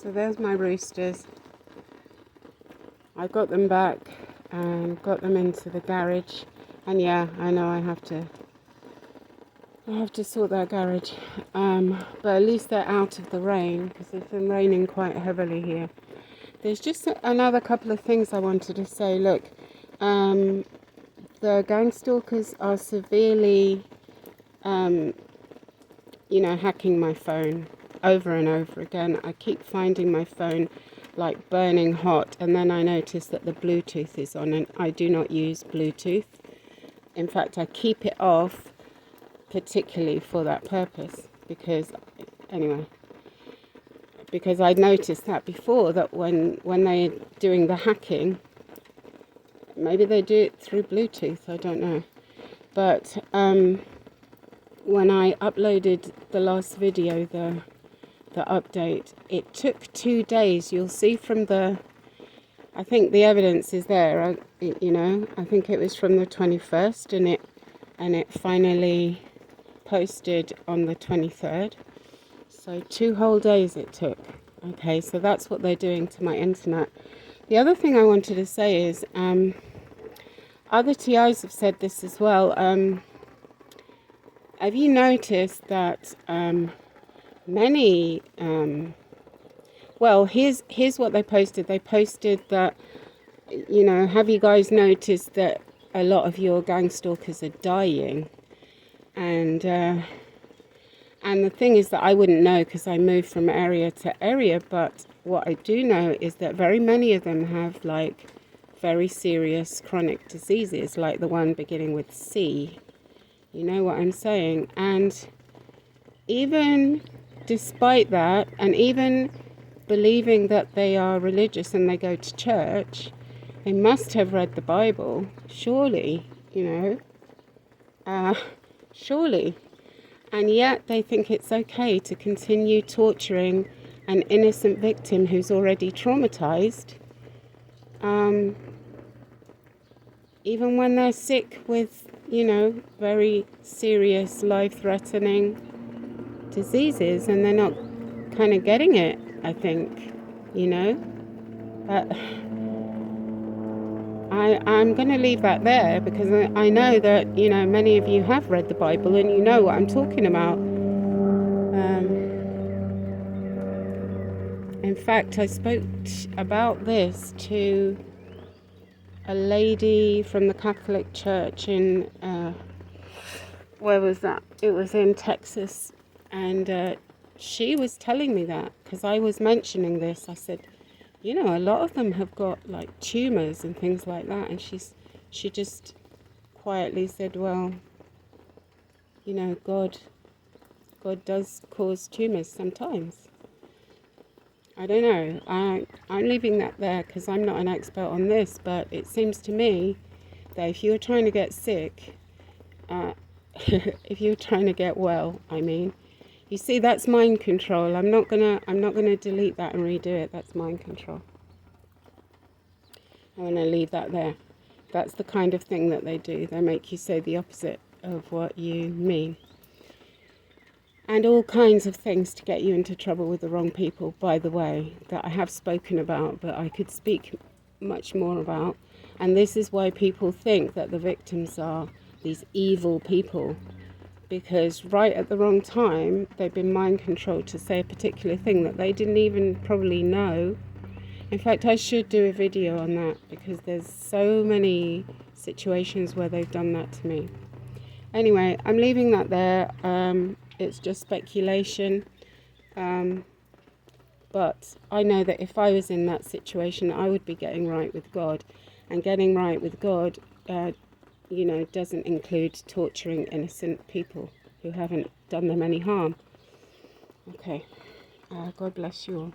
So there's my roosters. I got them back and got them into the garage. And yeah, I know I have to sort that garage. But at least they're out of the rain, because it's been raining quite heavily here. There's just another couple of things I wanted to say. Look, the gang stalkers are severely, hacking my phone over and over again. I keep finding my phone like burning hot, and then I notice that the Bluetooth is on, and I do not use Bluetooth. In fact, I keep it off particularly for that purpose, because I'd noticed that before, that when they're doing the hacking, maybe they do it through Bluetooth, I don't know. But when I uploaded the last video, the update, it took 2 days. You'll see from I think the evidence is there. I think it was from the 21st, and it finally posted on the 23rd. So 2 whole days it took. Okay, so that's what they're doing to my internet. The other thing I wanted to say is, other TIs have said this as well. Have you noticed that many, here's what they posted. They posted that, have you guys noticed that a lot of your gang stalkers are dying? And the thing is that I wouldn't know, because I move from area to area, but what I do know is that very many of them have like very serious chronic diseases, like the one beginning with C. You know what I'm saying? And even despite that, and even believing that they are religious and they go to church, they must have read the Bible, surely, surely. And yet they think it's okay to continue torturing an innocent victim who's already traumatized, even when they're sick with, very serious, life-threatening diseases, and they're not kind of getting it, I think, But I'm going to leave that there, because I know that, many of you have read the Bible and you know what I'm talking about. In fact, I spoke about this to a lady from the Catholic Church in, where was that? It was in Texas. And she was telling me that, because I was mentioning this. I said, a lot of them have got like tumors and things like that. And she just quietly said, well, God does cause tumors sometimes. I don't know. I'm leaving that there, because I'm not an expert on this, but it seems to me that if you're trying to get sick, if you're trying to get well, you see, that's mind control. I'm not gonna delete that and redo it. That's mind control. I'm gonna leave that there. That's the kind of thing that they do. They make you say the opposite of what you mean. And all kinds of things to get you into trouble with the wrong people, by the way, that I have spoken about, but I could speak much more about. And this is why people think that the victims are these evil people, because right at the wrong time, they've been mind controlled to say a particular thing that they didn't even probably know. In fact, I should do a video on that, because there's so many situations where they've done that to me. Anyway, I'm leaving that there. It's just speculation. But I know that if I was in that situation, I would be getting right with God. And getting right with God, doesn't include torturing innocent people who haven't done them any harm. Okay. God bless you all.